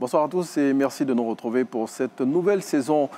Bonsoir à tous et merci de nous retrouver pour cette nouvelle saison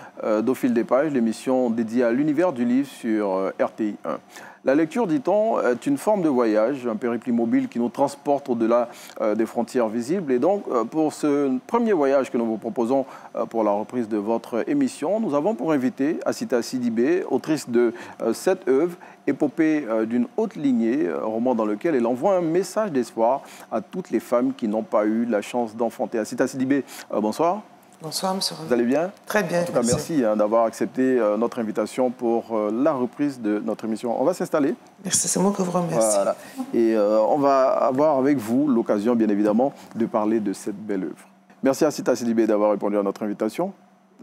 d'Au fil des pages, l'émission dédiée à l'univers du livre sur RTI 1. La lecture, dit-on, est une forme de voyage, un périple immobile qui nous transporte au-delà des frontières visibles. Et donc, pour ce premier voyage que nous vous proposons pour la reprise de votre émission, nous avons pour invité Assita Sidibé, autrice de 7 œuvres, épopée d'une haute lignée, roman dans lequel elle envoie un message d'espoir à toutes les femmes qui n'ont pas eu la chance d'enfanter. Assita Sidibé, bonsoir. Bonsoir, monsieur. Vous allez bien? Très bien. En tout cas, merci d'avoir accepté notre invitation pour la reprise de notre émission. On va s'installer. Merci, c'est moi que vous remercie. Voilà. Et on va avoir avec vous l'occasion, bien évidemment, de parler de cette belle œuvre. Merci Assita Sidibé d'avoir répondu à notre invitation.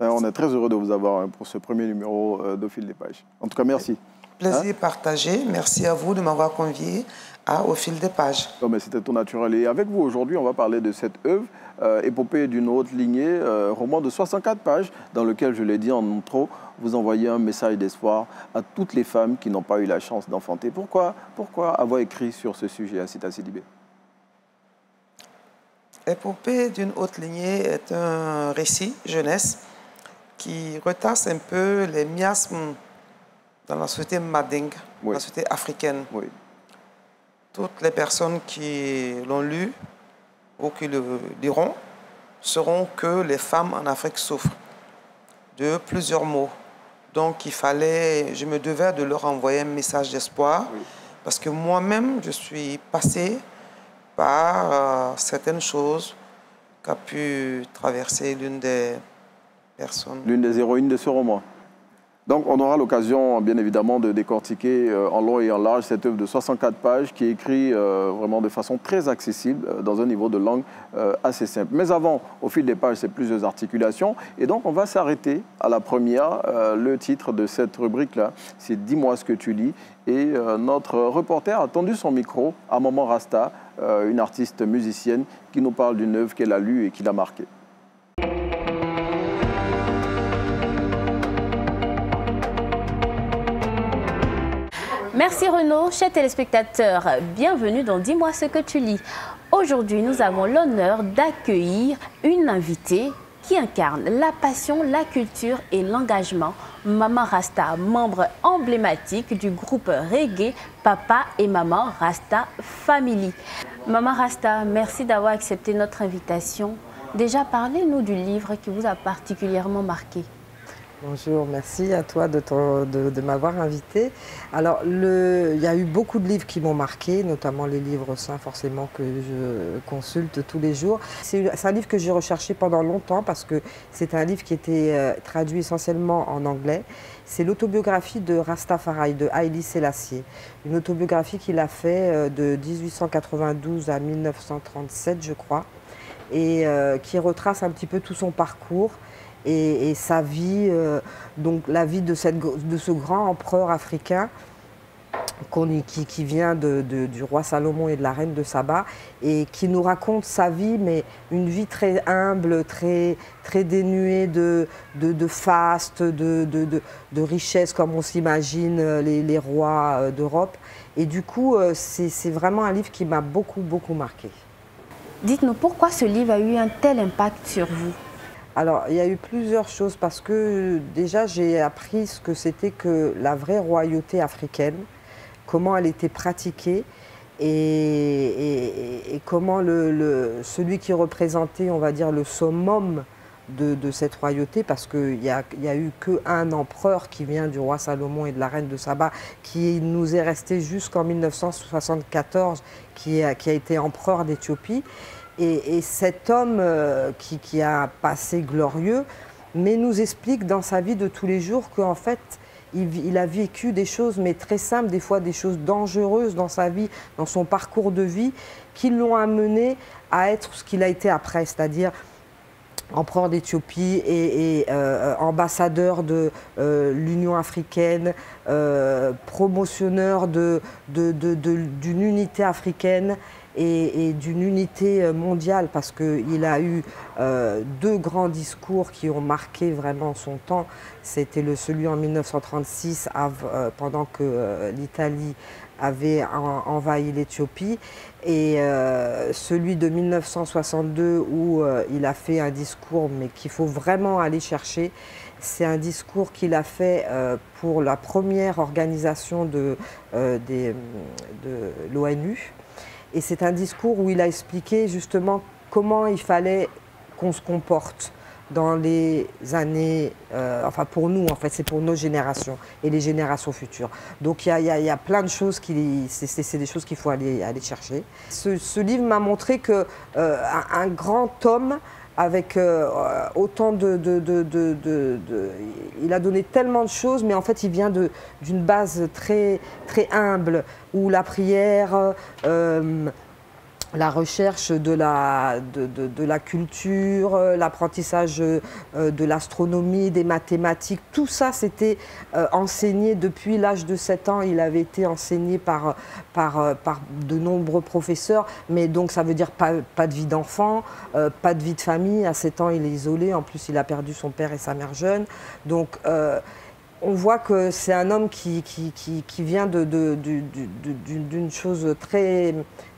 On est très heureux de vous avoir pour ce premier numéro d'Au fil des pages. En tout cas, merci. Plaisir partagé. Merci à vous de m'avoir convié à Au fil des pages. C'était tout naturel. Et avec vous aujourd'hui, on va parler de cette œuvre, épopée d'une haute lignée, roman de 64 pages, dans lequel, je l'ai dit en intro, vous envoyez un message d'espoir à toutes les femmes qui n'ont pas eu la chance d'enfanter. Pourquoi avoir écrit sur ce sujet, Assita Sidibé? Épopée d'une haute lignée est un récit jeunesse qui retrace un peu les miasmes dans la société mandingue, oui, la société africaine. Oui. Toutes les personnes qui l'ont lu ou qui le liront sauront que les femmes en Afrique souffrent de plusieurs maux. Donc je me devais de leur envoyer un message d'espoir, oui, parce que moi-même, je suis passée par certaines choses qu'a pu traverser l'une des personnes. L'une des héroïnes de ce roman. Donc, on aura l'occasion, bien évidemment, de décortiquer en long et en large cette œuvre de 64 pages qui est écrite vraiment de façon très accessible, dans un niveau de langue assez simple. Mais avant, au fil des pages, c'est plusieurs articulations. Et donc, on va s'arrêter à la première. Le titre de cette rubrique-là, c'est « Dis-moi ce que tu lis ». Et notre reporter a tendu son micro à Maman Rasta, une artiste musicienne qui nous parle d'une œuvre qu'elle a lue et qui l'a marquée. Merci Renaud, chers téléspectateurs, bienvenue dans Dis-moi ce que tu lis. Aujourd'hui, nous avons l'honneur d'accueillir une invitée qui incarne la passion, la culture et l'engagement. Maman Rasta, membre emblématique du groupe reggae Papa et Maman Rasta Family. Maman Rasta, merci d'avoir accepté notre invitation. Déjà, parlez-nous du livre qui vous a particulièrement marqué. Bonjour, merci à toi de m'avoir invité. Alors, il y a eu beaucoup de livres qui m'ont marqué, notamment les livres saints, forcément, que je consulte tous les jours. C'est un livre que j'ai recherché pendant longtemps parce que c'est un livre qui était traduit essentiellement en anglais. C'est l'autobiographie de Rastafari, de Haïli Sélassié. Une autobiographie qu'il a fait de 1892 à 1937, je crois, et qui retrace un petit peu tout son parcours. Et sa vie, donc la vie de ce grand empereur africain qui vient du roi Salomon et de la reine de Saba et qui nous raconte sa vie, mais une vie très humble, très dénuée de faste, de richesse comme on s'imagine les rois d'Europe. Et du coup, c'est vraiment un livre qui m'a beaucoup marqué. Dites-nous, pourquoi ce livre a eu un tel impact sur vous ? Alors, il y a eu plusieurs choses parce que déjà, j'ai appris ce que c'était que la vraie royauté africaine, comment elle était pratiquée et comment celui qui représentait, on va dire, le summum de cette royauté, parce qu'il n'y a eu qu'un empereur qui vient du roi Salomon et de la reine de Saba, qui nous est resté jusqu'en 1974, qui a été empereur d'Éthiopie. Et cet homme qui a un passé glorieux, mais nous explique dans sa vie de tous les jours qu'en fait, il a vécu des choses, mais très simples, des fois des choses dangereuses dans sa vie, dans son parcours de vie, qui l'ont amené à être ce qu'il a été après, c'est-à-dire empereur d'Éthiopie et ambassadeur de l'Union africaine, promotionneur d'une unité africaine. et d'une unité mondiale, parce qu'il a eu deux grands discours qui ont marqué vraiment son temps. C'était celui en 1936, pendant que l'Italie avait envahi l'Éthiopie, et celui de 1962 où il a fait un discours, mais qu'il faut vraiment aller chercher. C'est un discours qu'il a fait pour la première organisation de l'ONU. Et c'est un discours où il a expliqué justement comment il fallait qu'on se comporte dans les années, enfin pour nous en fait, c'est pour nos générations et les générations futures. Donc il y a plein de choses, c'est des choses qu'il faut aller chercher. Ce livre m'a montré que un grand homme avec autant il a donné tellement de choses, mais en fait il vient d'une base très, très humble, où la prière, la recherche de la culture, l'apprentissage de l'astronomie, des mathématiques, tout ça c'était enseigné depuis l'âge de 7 ans. Il avait été enseigné par de nombreux professeurs, mais donc ça veut dire pas de vie d'enfant, pas de vie de famille. À 7 ans il est isolé, en plus il a perdu son père et sa mère jeune. Donc on voit que c'est un homme qui vient d'une chose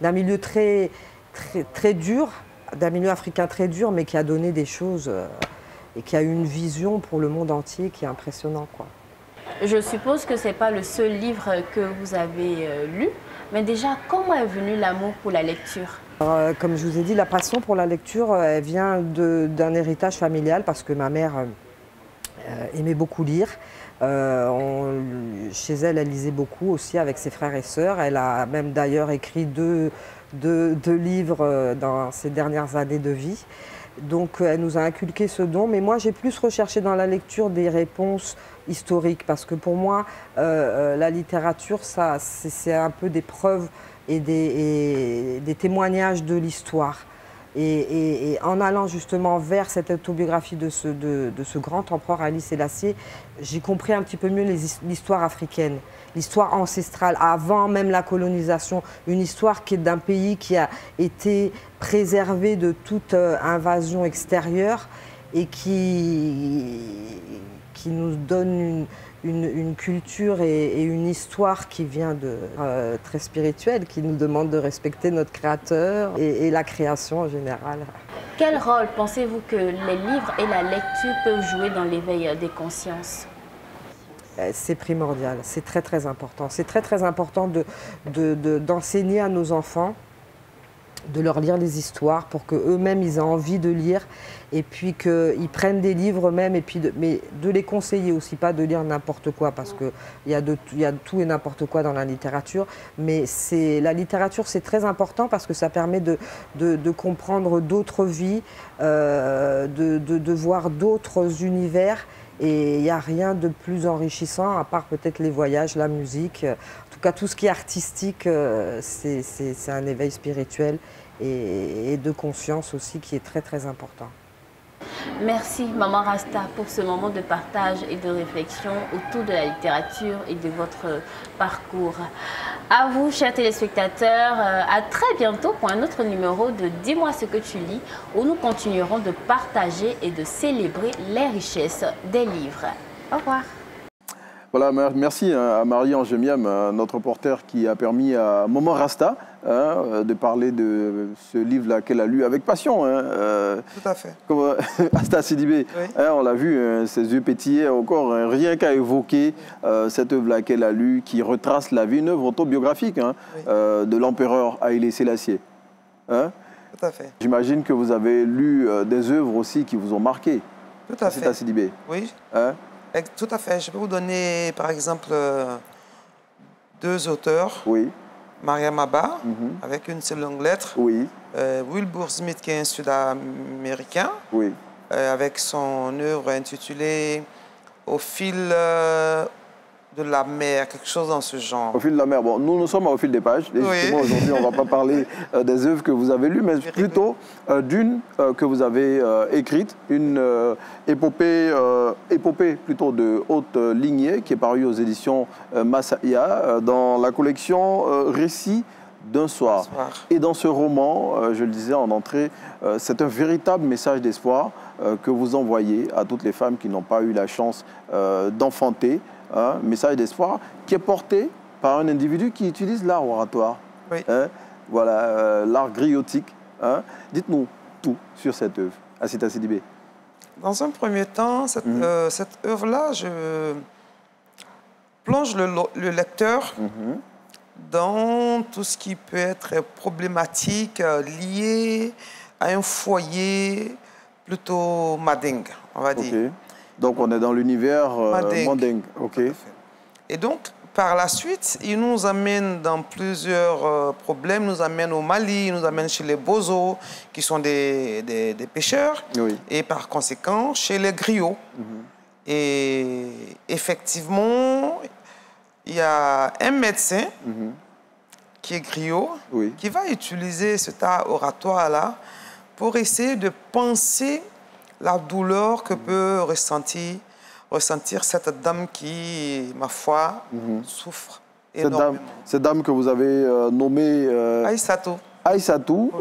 d'un milieu très dur, d'un milieu africain très dur, mais qui a donné des choses et qui a une vision pour le monde entier qui est impressionnant, quoi. Je suppose que ce n'est pas le seul livre que vous avez lu, mais déjà, comment est venu l'amour pour la lecture? Comme je vous ai dit, la passion pour la lecture, elle vient d'un héritage familial, parce que ma mère aimait beaucoup lire. Chez elle, elle lisait beaucoup aussi avec ses frères et sœurs. Elle a même d'ailleurs écrit deux livres dans ses dernières années de vie. Donc elle nous a inculqué ce don. Mais moi, j'ai plus recherché dans la lecture des réponses historiques, parce que pour moi, la littérature, c'est un peu des preuves et des témoignages de l'histoire. Et en allant justement vers cette autobiographie de ce grand empereur Haïlé Sélassié, j'ai compris un petit peu mieux l'histoire africaine, l'histoire ancestrale, avant même la colonisation, une histoire qui est d'un pays qui a été préservé de toute invasion extérieure et qui nous donne une culture et une histoire qui vient très spirituelle, qui nous demande de respecter notre créateur et la création en général. Quel rôle pensez-vous que les livres et la lecture peuvent jouer dans l'éveil des consciences? C'est primordial, c'est très très important. C'est très très important d'enseigner à nos enfants, de leur lire les histoires pour qu'eux-mêmes ils aient envie de lire, et puis qu'ils prennent des livres eux-mêmes, et puis mais de les conseiller aussi, pas de lire n'importe quoi, parce qu'il y a de tout et n'importe quoi dans la littérature. Mais la littérature, c'est très important parce que ça permet de comprendre d'autres vies, de voir d'autres univers. Et il n'y a rien de plus enrichissant, à part peut-être les voyages, la musique. En tout cas, tout ce qui est artistique, c'est un éveil spirituel et de conscience aussi qui est très très important. Merci Maman Rasta pour ce moment de partage et de réflexion autour de la littérature et de votre parcours. À vous, chers téléspectateurs, à très bientôt pour un autre numéro de Dis-moi ce que tu lis, où nous continuerons de partager et de célébrer les richesses des livres. Au revoir. Voilà, merci à Marie-Ange Miam, notre reporter, qui a permis à Maman Rasta de parler de ce livre-là qu'elle a lu avec passion. Tout à fait. Comme Asta Sidibé, oui. On l'a vu, ses yeux pétillaient encore, rien qu'à évoquer cette œuvre-là qu'elle a lue, qui retrace la vie, une œuvre autobiographique oui. De l'empereur Haïlé Sélassié. Tout à fait. J'imagine que vous avez lu des œuvres aussi qui vous ont marqué. Tout à fait. Asta Sidibé. Oui. Tout à fait. Je peux vous donner, par exemple, deux auteurs. Oui. Mariam Abba, avec une seule longue lettre. Oui. Wilbur Smith, qui est un Sud-Américain. Oui. Avec son œuvre intitulée « Au fil de la mer », quelque chose dans ce genre. Au fil de la mer. Bon, nous sommes au fil des pages. Et justement, oui. Aujourd'hui, on ne va pas parler des œuvres que vous avez lues, mais plutôt d'une que vous avez écrite, une épopée plutôt de haute lignée, qui est parue aux éditions Massaïa, dans la collection Récits d'un soir. Et dans ce roman, je le disais en entrée, c'est un véritable message d'espoir que vous envoyez à toutes les femmes qui n'ont pas eu la chance d'enfanter. Un message d'espoir qui est porté par un individu qui utilise l'art oratoire. Oui. Voilà, l'art griotique. Dites-nous tout sur cette œuvre, Assita Sidibé. Dans un premier temps, cette œuvre-là, je plonge le lecteur dans tout ce qui peut être problématique lié à un foyer plutôt mandingue, on va dire. Donc on est dans l'univers mandingue. Et donc, par la suite, il nous amène dans plusieurs problèmes. Il nous amène au Mali, il nous amène chez les Bozo, qui sont des pêcheurs, et par conséquent, chez les griots. Et effectivement, il y a un médecin qui est griot, qui va utiliser cet art oratoire-là pour essayer de penser la douleur que peut ressentir cette dame qui, ma foi, souffre énormément. Cette dame que vous avez nommée Aïssatou. Aïssatou,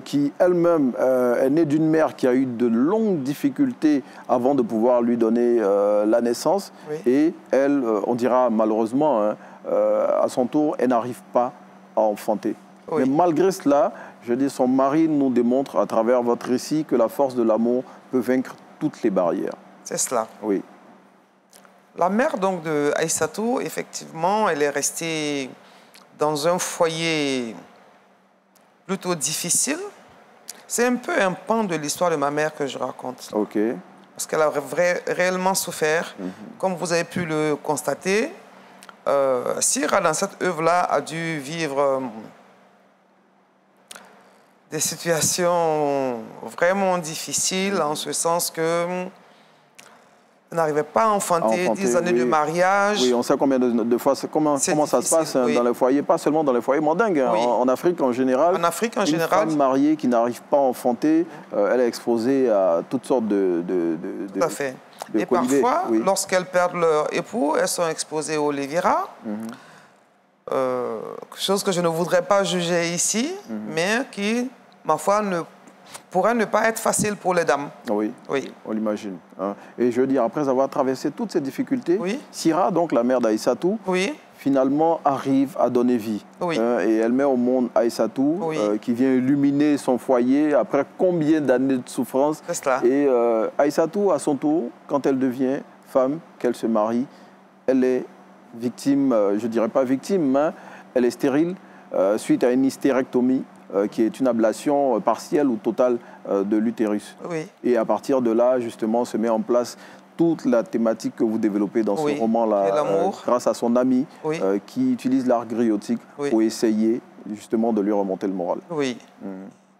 qui elle-même est née d'une mère qui a eu de longues difficultés avant de pouvoir lui donner la naissance. Et elle, on dira malheureusement, à son tour, elle n'arrive pas à enfanter. Mais malgré cela, je dis, son mari nous démontre à travers votre récit que la force de l'amour peut vaincre toutes les barrières. C'est cela. Oui. La mère donc de Aïssatou, effectivement, elle est restée dans un foyer plutôt difficile. C'est un peu un pan de l'histoire de ma mère que je raconte. Parce qu'elle a réellement souffert. Comme vous avez pu le constater, Sira, dans cette œuvre-là, a dû vivre des situations vraiment difficiles, en ce sens que n'arrivait pas à enfanter, 10 années de mariage. Oui, on sait combien de fois, comment ça se passe dans les foyers, pas seulement dans les foyers mandingues, en Afrique en général. En Afrique en général. Une femme mariée qui n'arrive pas à enfanter, elle est exposée à toutes sortes de Tout à fait. Et parfois, lorsqu'elles perdent leur époux, elles sont exposées au lévira. Chose que je ne voudrais pas juger ici, mais qui, ma foi, pourrait ne pas être facile pour les dames. Oui, on l'imagine. Et je veux dire, après avoir traversé toutes ces difficultés, Sira, donc la mère d'Aïssatou, finalement arrive à donner vie. Et elle met au monde Aïssatou, qui vient illuminer son foyer après combien d'années de souffrance. Et Aïssatou, à son tour, quand elle devient femme, qu'elle se marie, elle est victime, je ne dirais pas victime, mais elle est stérile suite à une hystérectomie, qui est une ablation partielle ou totale de l'utérus. Et à partir de là, justement, se met en place toute la thématique que vous développez dans ce roman-là, grâce à son ami qui utilise l'art griotique pour essayer justement de lui remonter le moral.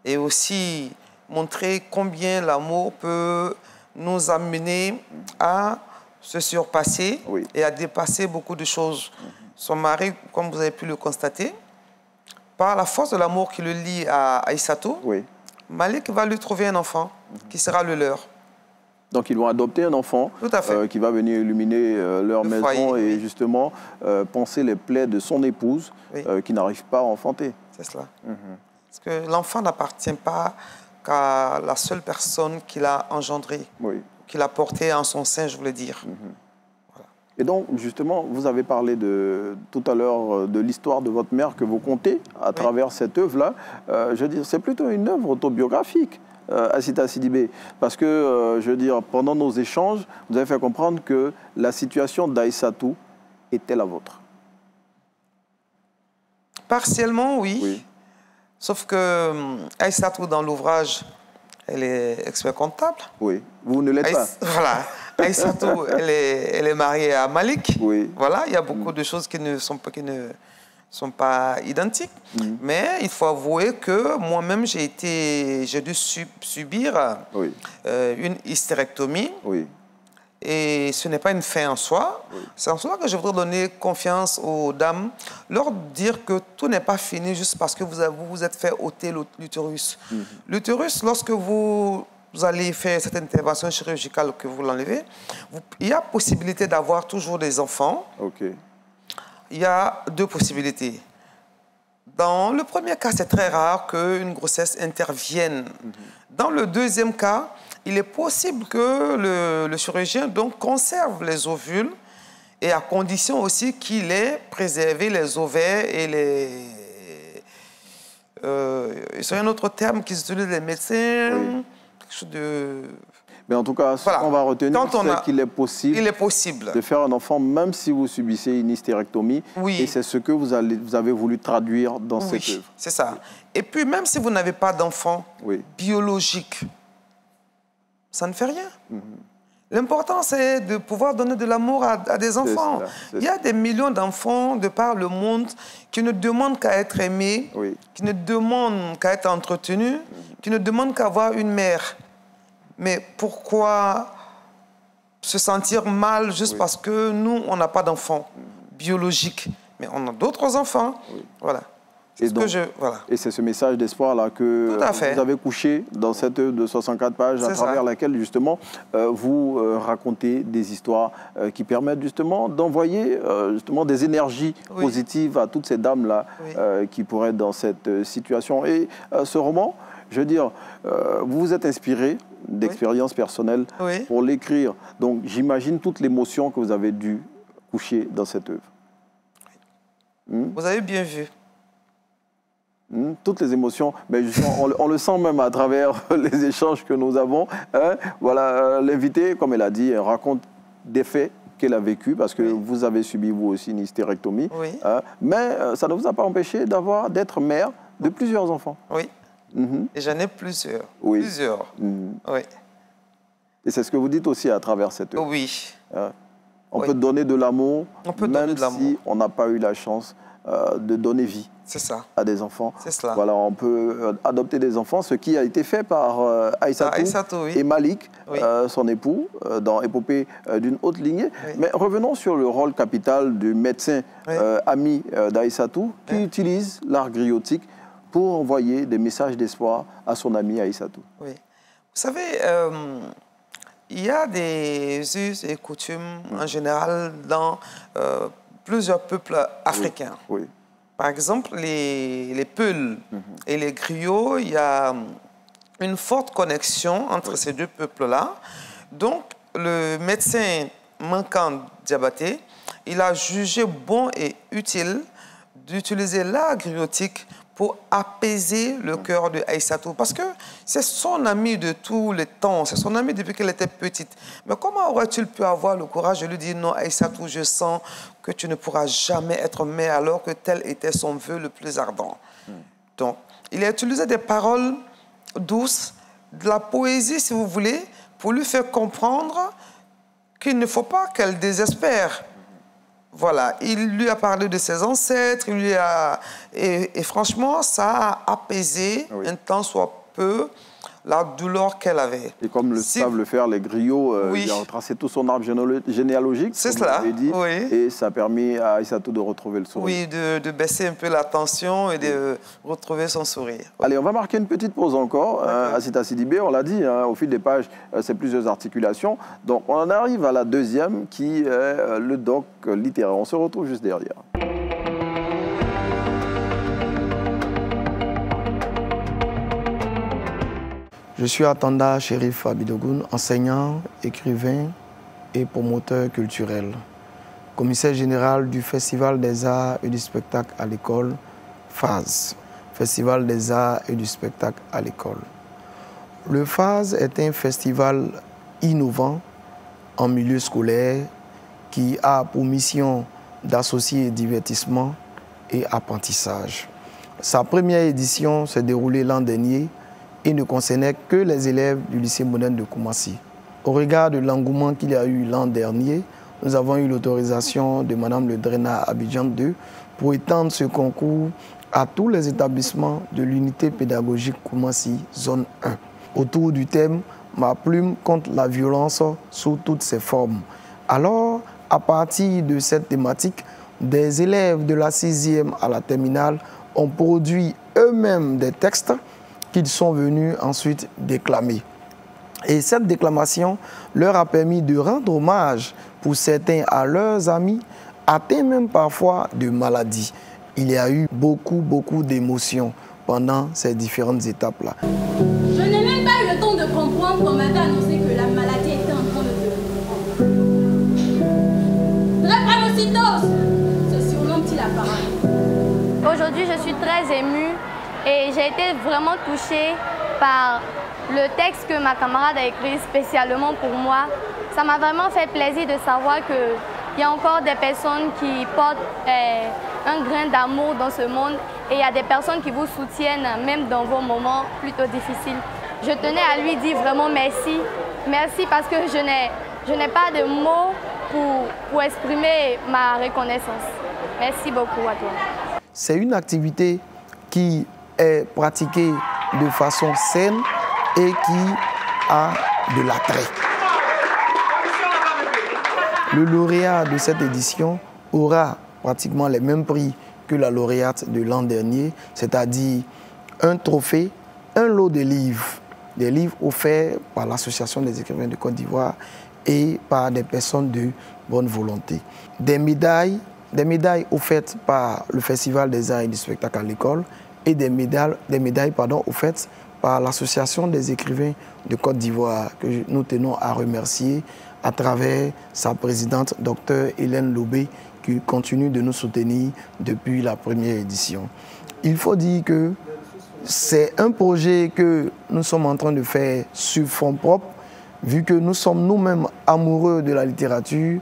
Et aussi montrer combien l'amour peut nous amener à se surpasser et à dépasser beaucoup de choses. Son mari, comme vous avez pu le constater, par la force de l'amour qui le lie à Aïssatou, Malik va lui trouver un enfant qui sera le leur. Donc ils vont adopter un enfant qui va venir illuminer leur maison et justement panser les plaies de son épouse qui n'arrive pas à enfanter. C'est cela. Parce que l'enfant n'appartient pas qu'à la seule personne qui l'a engendré, qui l'a porté en son sein, je voulais dire. Et donc, justement, vous avez parlé tout à l'heure de l'histoire de votre mère que vous contez à travers cette œuvre-là. Je veux dire, c'est plutôt une œuvre autobiographique, Assita Sidibé. Parce que, je veux dire, pendant nos échanges, vous avez fait comprendre que la situation d'Aïssatou était la vôtre. Partiellement, oui. Sauf que Aïssatou, dans l'ouvrage, elle est expert comptable. Oui, vous ne l'êtes pas. Voilà. Aïssatou, elle est mariée à Malik. Voilà, il y a beaucoup de choses qui ne sont pas identiques. Mais il faut avouer que moi-même, j'ai dû subir une hystérectomie. Et ce n'est pas une fin en soi. C'est en cela que je voudrais donner confiance aux dames, leur dire que tout n'est pas fini juste parce que vous vous êtes fait ôter l'utérus. L'utérus, lorsque vous allez faire cette intervention chirurgicale que vous l'enlevez, il y a possibilité d'avoir toujours des enfants. Il y a deux possibilités. Dans le premier cas, c'est très rare qu'une grossesse intervienne. Dans le deuxième cas, il est possible que le chirurgien donc, conserve les ovules et à condition aussi qu'il ait préservé les ovaires et les... c'est un autre terme qu'ils utilisent les médecins, quelque chose de... Mais en tout cas, ce qu'on va retenir, c'est qu'il est possible de faire un enfant même si vous subissez une hystérectomie. Oui. Et c'est ce que vous avez voulu traduire dans cette œuvre. C'est ça. Et puis, même si vous n'avez pas d'enfant biologique, ça ne fait rien. L'important, c'est de pouvoir donner de l'amour à des enfants. Il y a des millions d'enfants de par le monde qui ne demandent qu'à être aimés, qui ne demandent qu'à être entretenus, qui ne demandent qu'à avoir une mère. Mais pourquoi se sentir mal juste parce que nous, on n'a pas d'enfants biologiques? Mais on a d'autres enfants. Voilà. Et c'est ce message d'espoir-là que vous avez couché dans cette œuvre de 64 pages à travers laquelle, justement, vous racontez des histoires qui permettent, justement, d'envoyer des énergies positives à toutes ces dames-là qui pourraient être dans cette situation. Et ce roman, je veux dire, vous vous êtes inspiré d'expériences personnelles pour l'écrire. Donc, j'imagine toute l'émotion que vous avez dû coucher dans cette œuvre. Vous avez bien vu. Toutes les émotions, mais on le sent même à travers les échanges que nous avons. Voilà, l'invité, comme elle a dit, elle raconte des faits qu'elle a vécu parce que vous avez subi vous aussi une hystérectomie. Mais ça ne vous a pas empêché d'être mère de plusieurs enfants. Oui. Et j'en ai plusieurs. Plusieurs. Oui. Et c'est ce que vous dites aussi à travers cette œuvre. Oui. On peut donner de l'amour, même si on n'a pas eu la chance de donner vie à des enfants. C'est cela. Voilà, on peut adopter des enfants, ce qui a été fait par Aïssatou et Malik, son époux, dans Épopée d'une haute lignée. Mais revenons sur le rôle capital du médecin ami d'Aïssatou qui utilise l'art griotique pour envoyer des messages d'espoir à son ami Aïssatou. Oui. Vous savez, il y a des us et coutumes en général dans plusieurs peuples africains. Par exemple, les Peuls et les Griots, il y a une forte connexion entre ces deux peuples-là. Donc, le médecin Mankan Diabaté, il a jugé bon et utile d'utiliser l'art griotique pour apaiser le cœur de Aïssatou. Parce que c'est son ami de tous les temps, c'est son ami depuis qu'elle était petite. Mais comment aurait-il pu avoir le courage de lui dire « Non, Aïssatou, je sens que tu ne pourras jamais être mère » alors que tel était son vœu le plus ardent. Donc, il a utilisé des paroles douces, de la poésie, si vous voulez, pour lui faire comprendre qu'il ne faut pas qu'elle désespère. Voilà, il lui a parlé de ses ancêtres, il lui a... et franchement, ça a apaisé un tant soit peu la douleur qu'elle avait. Et comme le savent le faire les griots, il a retracé tout son arbre généalogique, c'est cela, dit, et ça a permis à Aïssatou de retrouver le sourire. Oui, de baisser un peu la tension et de retrouver son sourire. Allez, on va marquer une petite pause encore. Assita Sidibé, on l'a dit, au fil des pages, c'est plusieurs articulations. Donc, on en arrive à la deuxième, qui est le doc littéraire. On se retrouve juste derrière. Je suis Atanda Chérif Abidogoun, enseignant, écrivain et promoteur culturel. Commissaire général du Festival des Arts et du Spectacle à l'école, FAS, Festival des Arts et du Spectacle à l'école. Le FAS est un festival innovant en milieu scolaire qui a pour mission d'associer divertissement et apprentissage. Sa première édition s'est déroulée l'an dernier et ne concernait que les élèves du lycée moderne de Koumassi. Au regard de l'engouement qu'il y a eu l'an dernier, nous avons eu l'autorisation de Mme Le Drena Abidjan 2 pour étendre ce concours à tous les établissements de l'unité pédagogique Koumassi, zone 1, autour du thème « Ma plume contre la violence sous toutes ses formes ». Alors, à partir de cette thématique, des élèves de la 6e à la terminale ont produit eux-mêmes des textes qu'ils sont venus ensuite déclamer. Et cette déclamation leur a permis de rendre hommage pour certains à leurs amis, atteints même parfois de maladies. il y a eu beaucoup d'émotions pendant ces différentes étapes-là. Je n'ai même pas eu le temps de comprendre qu'on m'avait annoncé que la maladie était en train de me drépanocytose, ce surnom-t-il apparent. Aujourd'hui, je suis très émue et j'ai été vraiment touchée par le texte que ma camarade a écrit spécialement pour moi. Ça m'a vraiment fait plaisir de savoir qu'il y a encore des personnes qui portent un grain d'amour dans ce monde et il y a des personnes qui vous soutiennent même dans vos moments plutôt difficiles. Je tenais à lui dire vraiment merci. Merci parce que je n'ai pas de mots pour exprimer ma reconnaissance. Merci beaucoup à toi. C'est une activité qui est pratiquée de façon saine et qui a de l'attrait. Le lauréat de cette édition aura pratiquement les mêmes prix que la lauréate de l'an dernier, c'est-à-dire un trophée, un lot de livres, des livres offerts par l'Association des écrivains de Côte d'Ivoire et par des personnes de bonne volonté. Des médailles offertes par le Festival des arts et du spectacle à l'école et des médailles offertes par l'Association des écrivains de Côte d'Ivoire, que nous tenons à remercier à travers sa présidente, Dr Hélène Lobé, qui continue de nous soutenir depuis la première édition. Il faut dire que c'est un projet que nous sommes en train de faire sur fonds propres, vu que nous sommes nous-mêmes amoureux de la littérature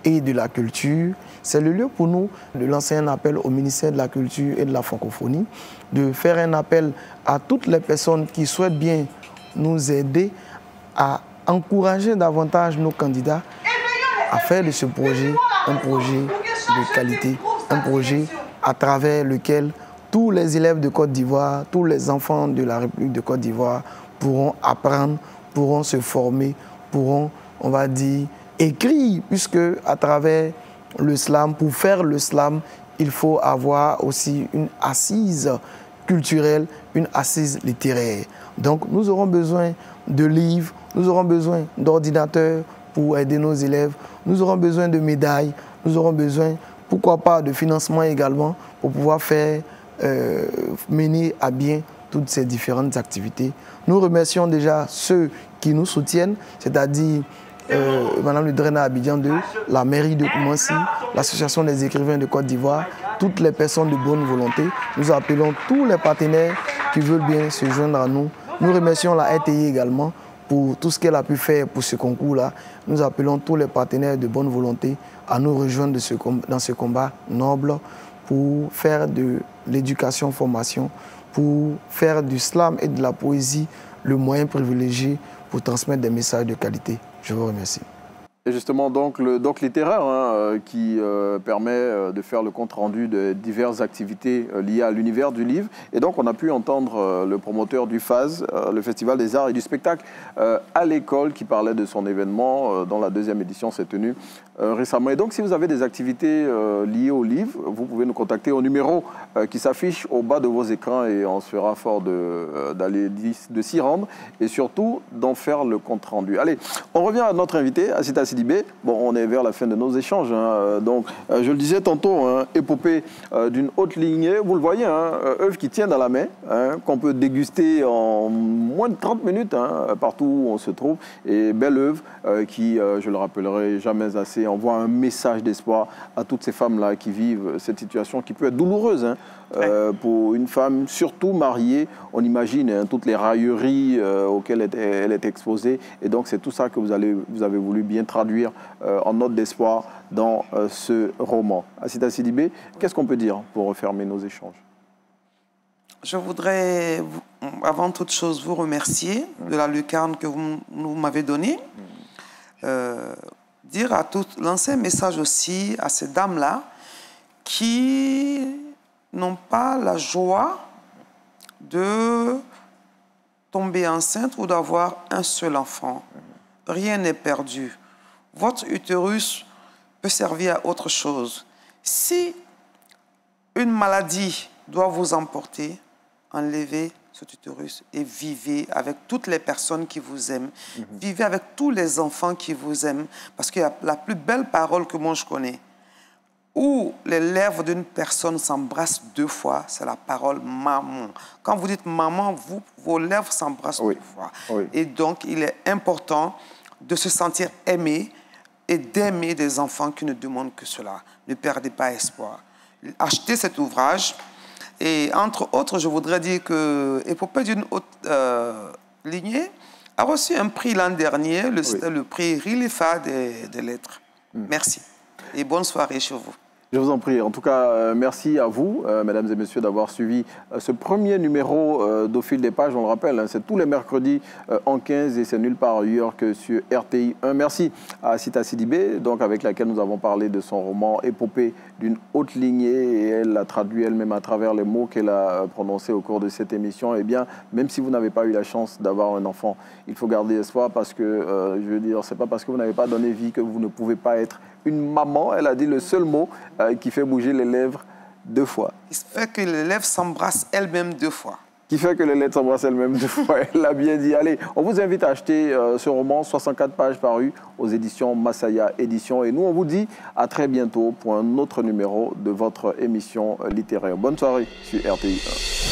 et de la culture. C'est le lieu pour nous de lancer un appel au ministère de la Culture et de la Francophonie, de faire un appel à toutes les personnes qui souhaitent bien nous aider à encourager davantage nos candidats à faire de ce projet un projet de qualité, un projet à travers lequel tous les élèves de Côte d'Ivoire, tous les enfants de la République de Côte d'Ivoire pourront apprendre, pourront se former, pourront, on va dire, écrire, puisque à travers le slam, pour faire le slam, il faut avoir aussi une assise culturelle, une assise littéraire. Donc nous aurons besoin de livres, nous aurons besoin d'ordinateurs pour aider nos élèves, nous aurons besoin de médailles, nous aurons besoin, pourquoi pas, de financement également pour pouvoir faire mener à bien toutes ces différentes activités. Nous remercions déjà ceux qui nous soutiennent, c'est-à-dire Madame le Draina Abidjan 2, la mairie de Koumassi, l'Association des écrivains de Côte d'Ivoire, toutes les personnes de bonne volonté. Nous appelons tous les partenaires qui veulent bien se joindre à nous. Nous remercions la RTI également pour tout ce qu'elle a pu faire pour ce concours-là. Nous appelons tous les partenaires de bonne volonté à nous rejoindre dans ce combat noble pour faire de l'éducation-formation, pour faire du slam et de la poésie le moyen privilégié pour transmettre des messages de qualité. Je vous remercie. Et justement, donc, le doc littéraire qui permet de faire le compte-rendu de diverses activités liées à l'univers du livre. Et donc, on a pu entendre le promoteur du FAS, le Festival des arts et du spectacle, à l'école, qui parlait de son événement dont la deuxième édition s'est tenue récemment. Et donc, si vous avez des activités liées au livre, vous pouvez nous contacter au numéro qui s'affiche au bas de vos écrans et on se fera fort de s'y rendre et surtout d'en faire le compte-rendu. Allez, on revient à notre invité, Assita Sidibé. Bon, on est vers la fin de nos échanges. Donc, je le disais tantôt, épopée d'une haute lignée. Vous le voyez, œuvre qui tient dans la main, qu'on peut déguster en moins de 30 minutes, partout où on se trouve. Et belle œuvre qui, je le rappellerai jamais assez, envoie un message d'espoir à toutes ces femmes-là qui vivent cette situation qui peut être douloureuse pour une femme, surtout mariée. On imagine toutes les railleries auxquelles elle est exposée. Et donc, c'est tout ça que vous avez voulu bien traduire en note d'espoir dans ce roman. Assita Sidibé, qu'est-ce qu'on peut dire pour refermer nos échanges? Je voudrais, avant toute chose, vous remercier de la lucarne que vous m'avez donnée. Dire à toutes, lancer un message aussi à ces dames-là qui n'ont pas la joie de tomber enceinte ou d'avoir un seul enfant. Rien n'est perdu. Votre utérus peut servir à autre chose. Si une maladie doit vous emporter, enlevez cet utérus et vivez avec toutes les personnes qui vous aiment. Vivez avec tous les enfants qui vous aiment. Parce que la plus belle parole que moi je connais, où les lèvres d'une personne s'embrassent 2 fois, c'est la parole maman. Quand vous dites maman, vos lèvres s'embrassent 2 fois. Oui. Et donc, il est important de se sentir aimé et d'aimer des enfants qui ne demandent que cela. Ne perdez pas espoir. Achetez cet ouvrage. Et entre autres, je voudrais dire que Épopée d'une haute lignée a reçu un prix l'an dernier, c'était le prix Rilifa des lettres. Merci. Et bonne soirée chez vous. Je vous en prie. En tout cas, merci à vous, mesdames et messieurs, d'avoir suivi ce premier numéro d'Au fil des pages. On le rappelle, hein, c'est tous les mercredis en 15 et c'est nulle part ailleurs que sur RTI 1. Merci à Sita Sidibé, donc, avec laquelle nous avons parlé de son roman Épopée d'une haute lignée. Et elle l'a traduit elle-même à travers les mots qu'elle a prononcés au cours de cette émission. Eh bien, même si vous n'avez pas eu la chance d'avoir un enfant, il faut garder espoir parce que, je veux dire, c'est pas parce que vous n'avez pas donné vie que vous ne pouvez pas être une maman. Elle a dit le seul mot qui fait bouger les lèvres 2 fois. Qui fait que les lèvres s'embrassent elles-mêmes 2 fois. Qui fait que les lèvres s'embrassent elles-mêmes 2 fois. Elle l'a bien dit. Allez, on vous invite à acheter ce roman, 64 pages paru aux éditions Masaya Éditions. Et nous, on vous dit à très bientôt pour un autre numéro de votre émission littéraire. Bonne soirée sur RTI 1.